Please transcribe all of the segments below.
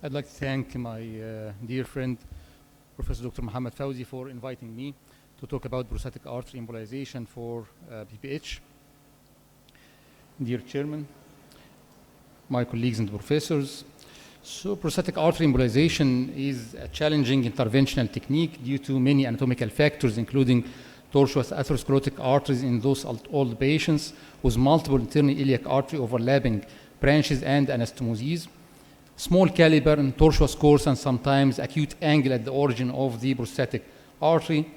I'd like to thank my dear friend, Professor Dr. Mohamed Fawzi, for inviting me to talk about prostatic artery embolization for BPH. Dear Chairman, my colleagues and professors, so prostatic artery embolization is a challenging interventional technique due to many anatomical factors, including tortuous atherosclerotic arteries in those old patients with multiple internal iliac artery overlapping branches and anastomosis, small caliber and tortuous course and sometimes acute angle at the origin of the prostatic artery,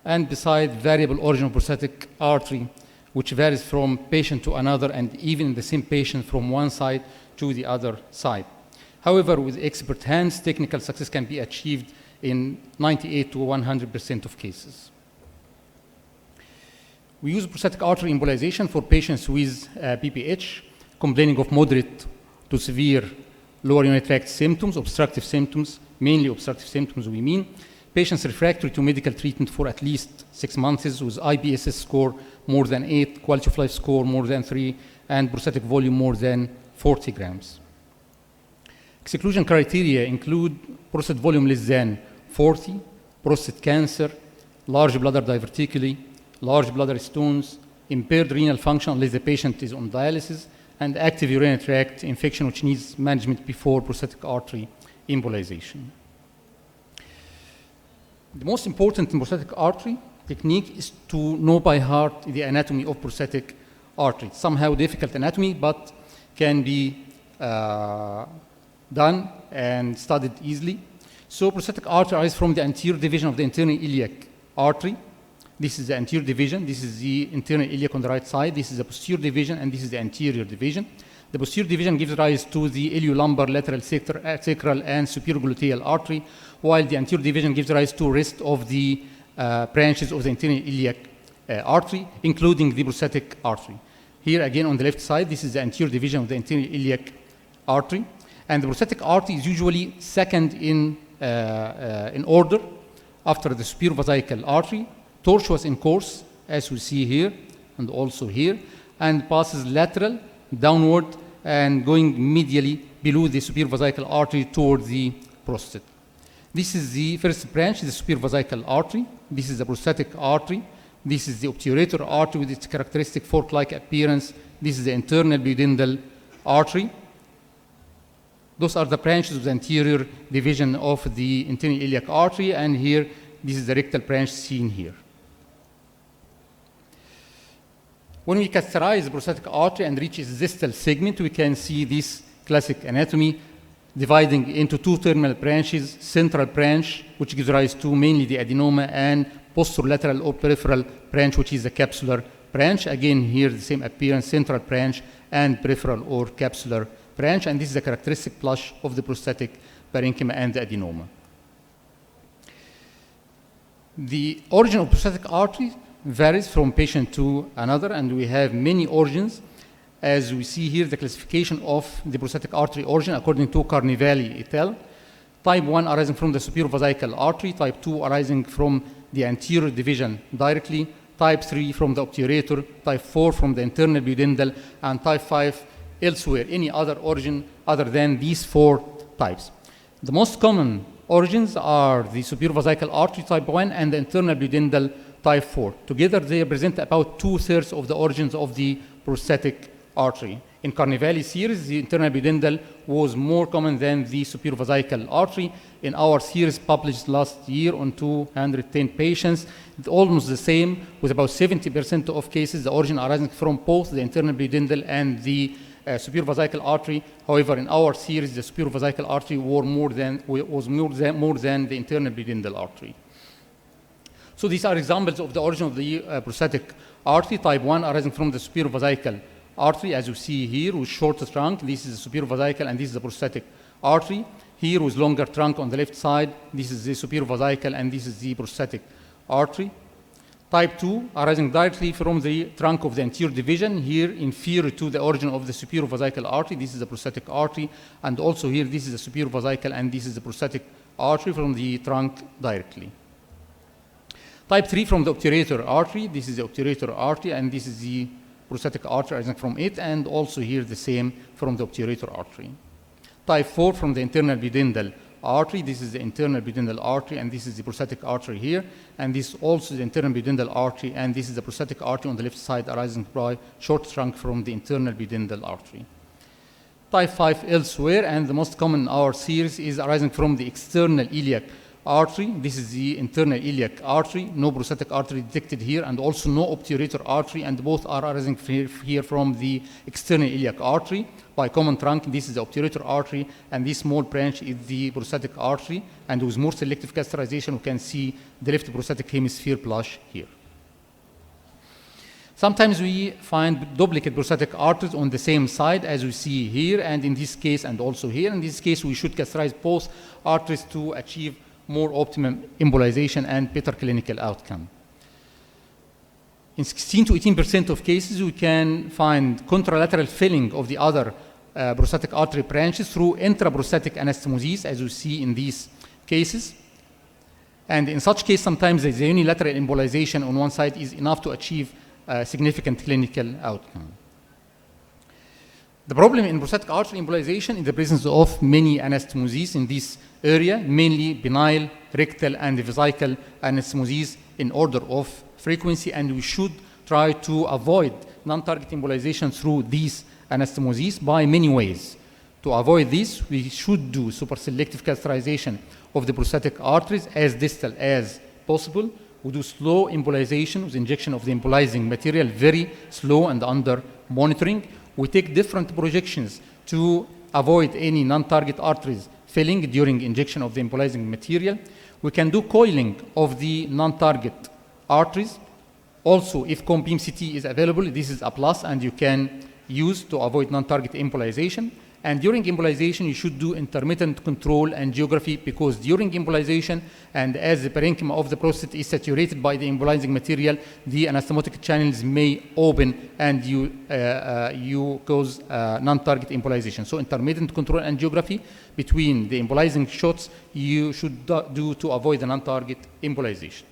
and besides variable origin of prostatic artery, which varies from patient to another and even in the same patient from one side to the other side. However, with expert hands, technical success can be achieved in 98 to 100% of cases. We use prostatic artery embolization for patients with BPH, complaining of moderate to severe lower urinary tract symptoms, obstructive symptoms, mainly obstructive symptoms we mean, patients refractory to medical treatment for at least 6 months with IBSS score more than 8, quality of life score more than 3, and prostatic volume more than 40 grams. Exclusion criteria include prostate volume less than 40, prostate cancer, large bladder diverticuli, large bladder stones, impaired renal function unless the patient is on dialysis, and active urinary tract infection which needs management before prostatic artery embolization. The most important in prostatic artery technique is to know by heart the anatomy of prostatic artery. Somehow difficult anatomy, but can be done and studied easily. So prostatic artery arises from the anterior division of the internal iliac artery. This is the anterior division. This is the internal iliac on the right side. This is the posterior division, and this is the anterior division. The posterior division gives rise to the iliolumbar, lateral sacral, and superior gluteal artery, while the anterior division gives rise to rest of the branches of the internal iliac artery, including the prostatic artery. Here again on the left side, this is the anterior division of the internal iliac artery, and the prostatic artery is usually second in order after the superior vesical artery, tortuous in course, as we see here and also here, and passes lateral, downward, and going medially below the superior vesical artery toward the prostate. This is the first branch, the superior vesical artery. This is the prostatic artery. This is the obturator artery with its characteristic fork-like appearance. This is the internal duodenal artery. Those are the branches of the anterior division of the internal iliac artery, and here, this is the rectal branch seen here. When we catheterize the prostatic artery and reach its distal segment, we can see this classic anatomy dividing into two terminal branches, central branch, which gives rise to mainly the adenoma, and posterolateral or peripheral branch, which is the capsular branch. Again, here the same appearance, central branch and peripheral or capsular branch, and this is the characteristic flush of the prostatic parenchyma and the adenoma. The origin of prostatic artery varies from patient to another, and we have many origins. As we see here, the classification of the prostatic artery origin according to Carnevali et al. Type 1 arising from the superior vesical artery, type 2 arising from the anterior division directly, type 3 from the obturator, type 4 from the internal duodenal, and type 5 elsewhere, any other origin other than these 4 types. The most common origins are the superior vesical artery type 1 and the internal duodenal type 4. Together, they represent about 2/3 of the origins of the prostatic artery. In Carnevali series, the internal duodenal was more common than the superior vesical artery. In our series published last year on 210 patients, it's almost the same, with about 70% of cases, the origin arising from both the internal duodenal and the superior vesical artery. However, in our series, the superior vesical artery was more than the internal duodenal artery. So these are examples of the origin of the prostatic artery. Type 1 arising from the superior vesical artery, as you see here, with shorter trunk. This is the superior vesical, and this is the prostatic artery. Here with longer trunk on the left side, this is the superior vesical, and this is the prostatic artery. Type 2 arising directly from the trunk of the anterior division, here inferior to the origin of the superior vesical artery. This is the prostatic artery, and also here, this is the superior vesical, and this is the prostatic artery from the trunk directly. Type 3 from the obturator artery. This is the obturator artery, and this is the prostatic artery arising from it, and also here the same from the obturator artery. Type 4 from the internal pudendal artery. This is the internal pudendal artery, and this is the prostatic artery here. And this is also the internal pudendal artery, and this is the prostatic artery on the left side arising by short trunk from the internal pudendal artery. Type 5 elsewhere, and the most common in our series is arising from the external iliac artery. This is the internal iliac artery, no prostatic artery detected here, and also no obturator artery, and both are arising here from the external iliac artery by common trunk. This is the obturator artery, and this small branch is the prostatic artery, and with more selective catheterization, we can see the left prostatic hemisphere plush here. Sometimes we find duplicate prostatic arteries on the same side as we see here, and in this case, and also here. In this case, we should catheterize both arteries to achieve more optimum embolization and better clinical outcome. In 16 to 18% of cases, we can find contralateral filling of the other prostatic artery branches through intraprostatic anastomosis, as you see in these cases. And in such case, sometimes the unilateral embolization on one side is enough to achieve significant clinical outcome. The problem in prostatic artery embolization is the presence of many anastomoses in this area, mainly penile, rectal, and vesical anastomoses in order of frequency, and we should try to avoid non-target embolization through these anastomoses by many ways. To avoid this, we should do superselective catheterization of the prostatic arteries as distal as possible. We do slow embolization with injection of the embolizing material, very slow and under monitoring. We take different projections to avoid any non-target arteries filling during injection of the embolizing material. We can do coiling of the non-target arteries. Also, if cone beam CT is available, this is a plus, and you can use to avoid non-target embolization. And during embolization, you should do intermittent control angiography, because during embolization, and as the parenchyma of the prostate is saturated by the embolizing material, the anastomotic channels may open, and you cause non-target embolization. So intermittent control angiography between the embolizing shots you should do to avoid the non-target embolization.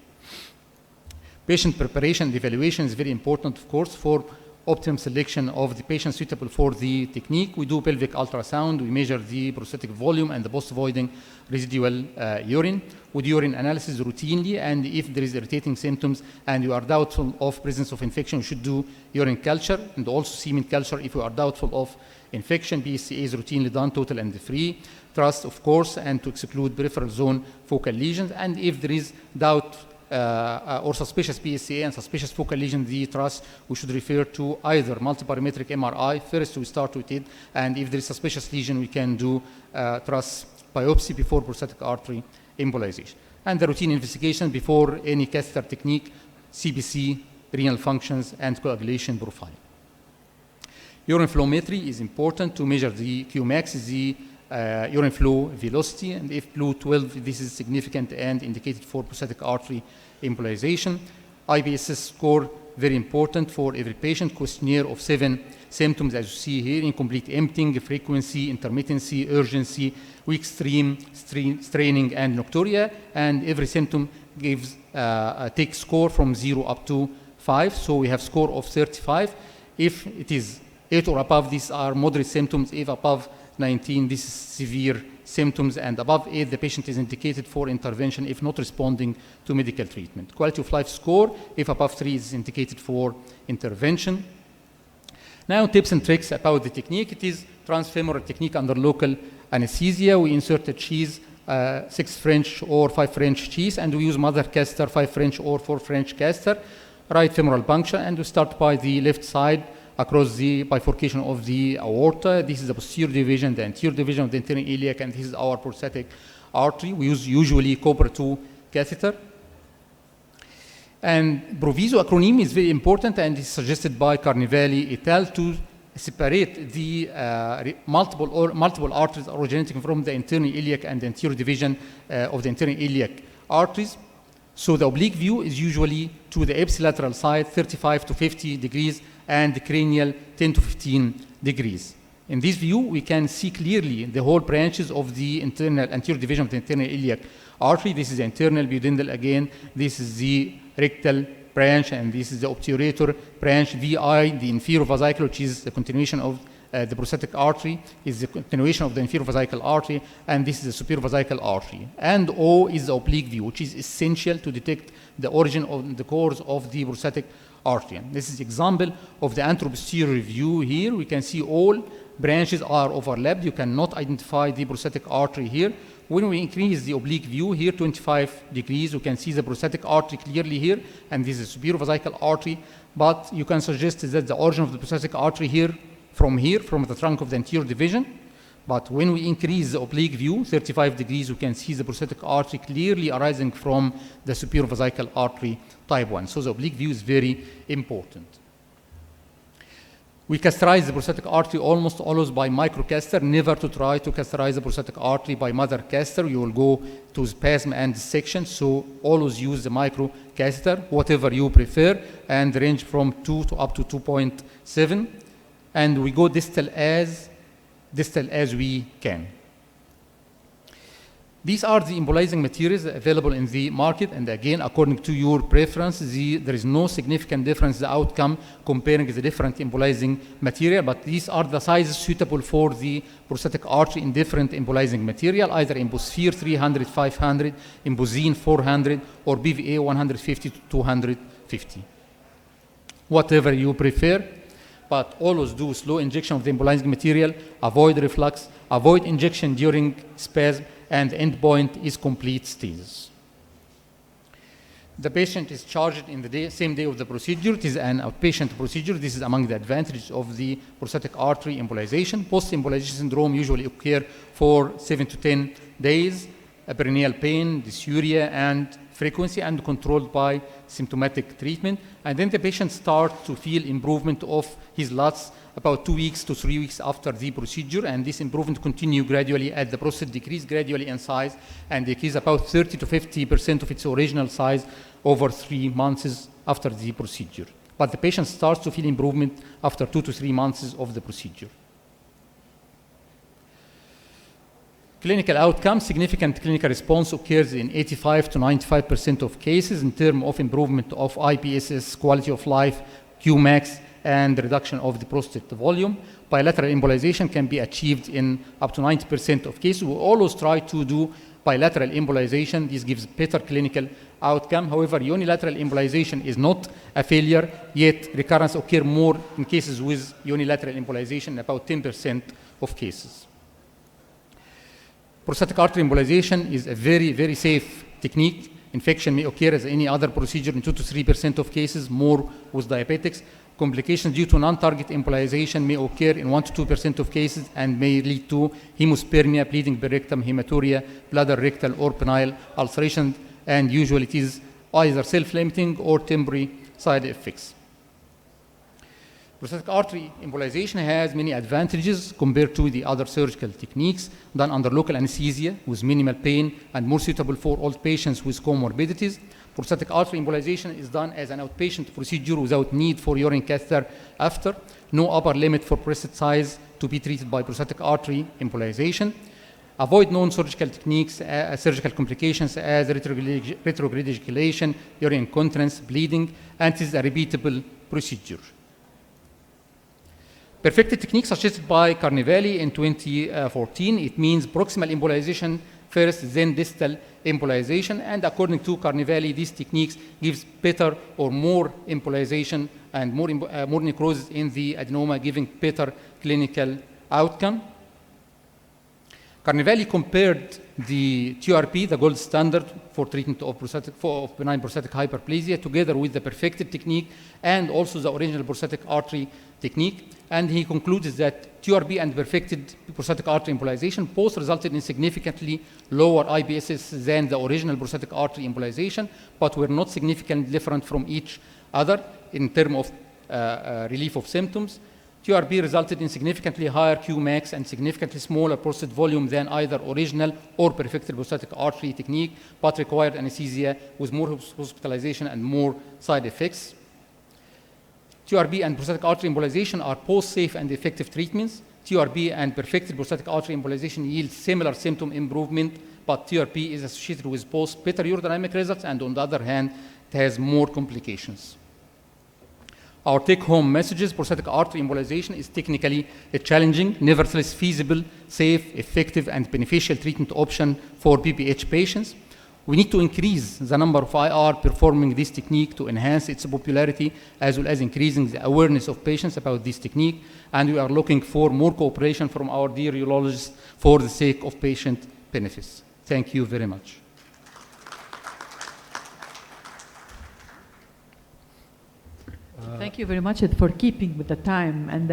Patient preparation and evaluation is very important, of course, for optimum selection of the patient suitable for the technique. We do pelvic ultrasound, we measure the prostatic volume and the post-voiding residual urine. We do urine analysis routinely, and if there is irritating symptoms and you are doubtful of presence of infection, we should do urine culture and also semen culture if we are doubtful of infection. PSA is routinely done, total and free. Trust, of course, and to exclude peripheral zone focal lesions. And if there is doubt or suspicious PSA and suspicious focal lesion, the TRUS, we should refer to either multiparametric MRI. First, we start with it, and if there is suspicious lesion, we can do TRUS biopsy before prostatic artery embolization. And the routine investigation before any catheter technique, CBC, renal functions, and coagulation profile. Urine flowmetry is important to measure the Qmax, the urine flow velocity, and if below 12, this is significant and indicated for prostatic artery embolization. IBSS score, very important for every patient. Questionnaire of 7 symptoms, as you see here: incomplete emptying, frequency, intermittency, urgency, weak stream, straining, and nocturia. And every symptom gives takes score from 0 up to 5. So we have score of 35. If it is 8 or above, these are moderate symptoms. If above 19, this is severe symptoms, and above 8, the patient is indicated for intervention if not responding to medical treatment. Quality of life score, if above 3, is indicated for intervention. Now, tips and tricks about the technique. It is transfemoral technique under local anesthesia. We insert a cheese, 6 French or 5 French cheese, and we use mother catheter, 5 French or 4 French catheter, right femoral puncture, and we start by the left side across the bifurcation of the aorta. This is the posterior division, the anterior division of the anterior iliac, and this is our prostatic artery. We use usually copper 2 catheter. And Proviso acronym is very important, and is suggested by Carnevali et al. To separate the multiple arteries originating from the internal iliac and the anterior division of the internal iliac arteries. So the oblique view is usually to the ipsilateral side, 35 to 50 degrees, and the cranial 10 to 15 degrees. In this view, we can see clearly the whole branches of the anterior division of the internal iliac artery. This is the internal pudendal again. This is the rectal branch, and this is the obturator branch. VI, the inferior vesicle, which is the continuation of the prostatic artery is the continuation of the inferior vesical artery, and this is the superior vesical artery. And O is the oblique view, which is essential to detect the origin of the course of the prostatic artery. This is example of the anteroposterior view here. We can see all branches are overlapped. You cannot identify the prostatic artery here. When we increase the oblique view here, 25 degrees, you can see the prostatic artery clearly here, and this is superior vesical artery. But you can suggest that the origin of the prostatic artery here, from the trunk of the anterior division. But when we increase the oblique view, 35 degrees, you can see the prostatic artery clearly arising from the superior vesical artery type 1. So the oblique view is very important. We catheterize the prostatic artery almost always by microcatheter, never to try to catheterize the prostatic artery by mother catheter. You will go to spasm and dissection, so always use the microcatheter, whatever you prefer, and range from 2 to up to 2.7. And we go distal as we can. These are the embolizing materials available in the market, and again, according to your preference, there is no significant difference in the outcome comparing the different embolizing material, but these are the sizes suitable for the prostatic artery in different embolizing material, either Embosphere 300, 500, Embozine 400, or BVA 150 to 250. Whatever you prefer, but always do slow injection of the embolizing material, avoid reflux, avoid injection during spasm, and endpoint is complete stasis. The patient is charged in the same day of the procedure. It is an outpatient procedure. This is among the advantages of the prostatic artery embolization. Post-embolization syndrome usually occur for 7 to 10 days. Perineal pain, dysuria, and frequency, and controlled by symptomatic treatment. And then the patient starts to feel improvement of his LUTS about 2 weeks to 3 weeks after the procedure, and this improvement continues gradually as the prostate decreases gradually in size and decreases about 30 to 50% of its original size over 3 months after the procedure. But the patient starts to feel improvement after 2 to 3 months of the procedure. Clinical outcome, significant clinical response occurs in 85 to 95% of cases in terms of improvement of IPSS, quality of life, Qmax, and reduction of the prostate volume. Bilateral embolization can be achieved in up to 90% of cases. We always try to do bilateral embolization. This gives better clinical outcome. However, unilateral embolization is not a failure, yet recurrence occurs more in cases with unilateral embolization, about 10% of cases. Prostatic artery embolization is a very, very safe technique. Infection may occur as any other procedure in 2 to 3% of cases, more with diabetics. Complications due to non-target embolization may occur in 1 to 2% of cases and may lead to hemospermia, bleeding per rectum, hematuria, bladder, rectal, or penile ulceration, and usually it is either self-limiting or temporary side effects. Prostatic artery embolization has many advantages compared to the other surgical techniques done under local anesthesia with minimal pain and more suitable for old patients with comorbidities. Prostatic artery embolization is done as an outpatient procedure without need for urine catheter after. No upper limit for prostate size to be treated by prostatic artery embolization. Avoid non-surgical techniques, surgical complications as retrograde ejaculation, urine incontinence, bleeding, and it is a repeatable procedure. Perfected technique suggested by Carnevali in 2014. It means proximal embolization first, then distal embolization. And according to Carnevali, these techniques gives better or more embolization and more necrosis in the adenoma, giving better clinical outcome. Carnevali compared the TURP, the gold standard for treatment of benign prostatic hyperplasia, together with the perfected technique and also the original prostatic artery technique. And he concludes that TURP and perfected prostatic artery embolization both resulted in significantly lower IPSS than the original prostatic artery embolization, but were not significantly different from each other in terms of relief of symptoms. TURP resulted in significantly higher Qmax and significantly smaller prostate volume than either original or perfected prostatic artery technique, but required anesthesia with more hospitalization and more side effects. TURP and prostatic artery embolization are both safe and effective treatments. TURP and perfected prostatic artery embolization yield similar symptom improvement, but TURP is associated with both better urodynamic results and, on the other hand, it has more complications. Our take-home messages: prostatic artery embolization is technically challenging, nevertheless feasible, safe, effective, and beneficial treatment option for BPH patients. We need to increase the number of IR performing this technique to enhance its popularity, as well as increasing the awareness of patients about this technique. And we are looking for more cooperation from our dear urologists for the sake of patient benefits. Thank you very much. Thank you very much for keeping with the time. And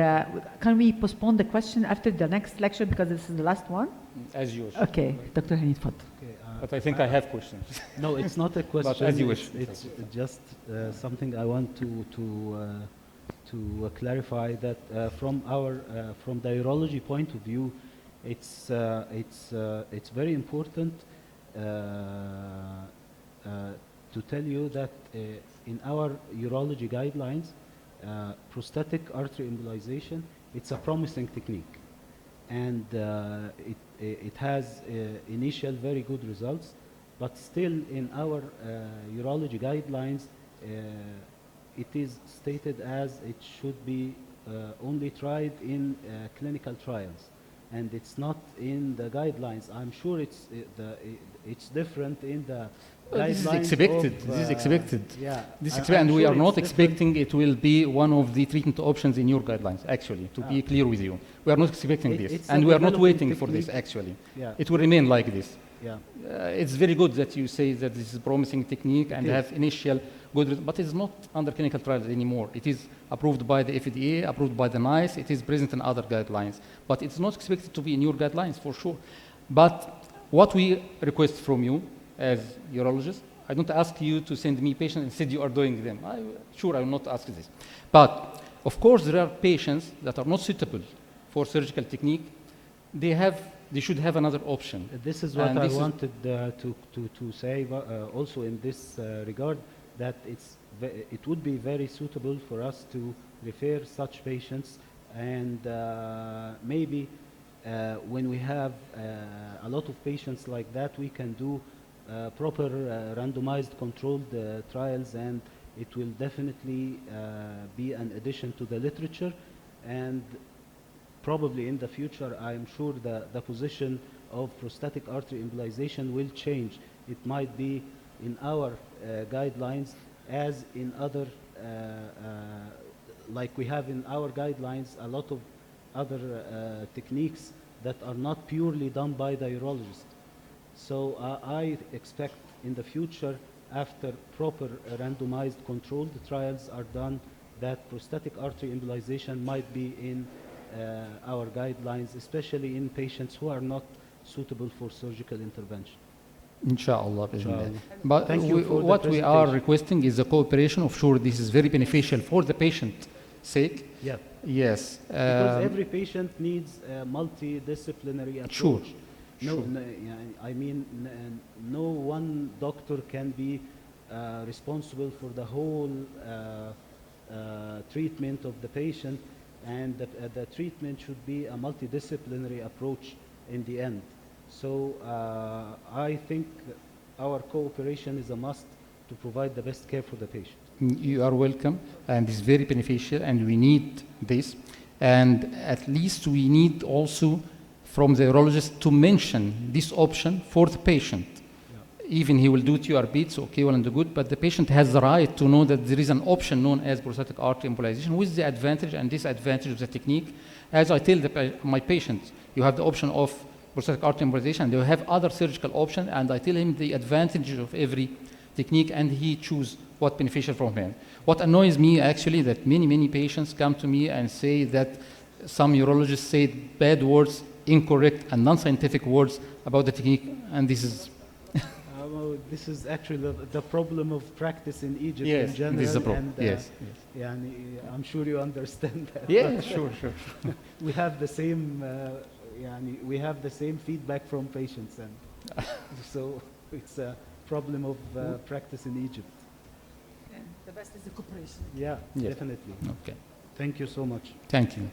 can we postpone the question after the next lecture because this is the last one? As usual. Okay, Dr. Hani, tfadl. Okay, But I think I have questions. no, it's not a question. But as you wish. It's just something I want to clarify that from the urology point of view, it's very important to tell you that in our urology guidelines, prostatic artery embolization, it's a promising technique, and it has initial very good results, but still in our urology guidelines, it is stated as it should be only tried in clinical trials, and it's not in the guidelines. I'm sure it's different in the This is guidelines expected. of, this is expected. Yeah, This is I'm expected, and we sure are not it's different. expecting it will be one of the treatment options in your guidelines, actually, to be clear with you. We are not expecting this, it's and a we are not developing waiting for this, technique. actually. Yeah, It will remain like this. yeah. It's very good that you say that this is a promising technique and is. have initial good results, but it's not under clinical trials anymore. It is approved by the FDA, approved by the NICE, it is present in other guidelines, but it's not expected to be in your guidelines for sure. But what we request from you as urologists, I don't ask you to send me patients and say you are doing them. Sure, I will not ask this. But of course, there are patients that are not suitable for surgical technique. They should have another option. This is what And I this is- wanted to say also in this regard, that it would be very suitable for us to refer such patients, and maybe when we have a lot of patients like that, we can do proper randomized controlled trials, and it will definitely be an addition to the literature, and probably in the future, I'm sure the position of prostatic artery embolization will change. It might be in our guidelines as in other, like we have in our guidelines, a lot of other techniques that are not purely done by the urologist. So I expect in the future, after proper randomized controlled trials are done, that prostatic artery embolization might be in our guidelines, especially in patients who are not suitable for surgical intervention. Inshallah. Inshallah. But Thank you for the what we are presentation. requesting is a cooperation. Of sure, this is very beneficial for the patient sake. Yeah, Yes. because every patient needs a multidisciplinary approach. Sure. No, Sure. no, yeah, I mean, no one doctor can be responsible for the whole treatment of the patient, and the treatment should be a multidisciplinary approach in the end. So I think our cooperation is a must to provide the best care for the patient. You are welcome, and it's very beneficial, and we need this. And at least we need also from the urologist to mention this option for the patient. Even he will do TURB, it's okay, well and good, but the patient has the right to know that there is an option known as prostatic artery embolization with the advantage and disadvantage of the technique. As I tell my patients, you have the option of prostatic artery embolization, and you have other surgical options, and I tell him the advantages of every technique, and he choose what beneficial from him. What annoys me actually that many patients come to me and say that some urologists say bad words, incorrect and non-scientific words about the technique, and this is Well, this is actually the problem of practice in Egypt yes, in general. this is the problem. And, Yes. yeah, I'm sure you understand that. Yeah, sure. We have the same, we have the same feedback from patients, and so it's a problem of practice in Egypt. The best is the cooperation. Yeah, Yes. definitely. Okay. Thank you so much. Thank you.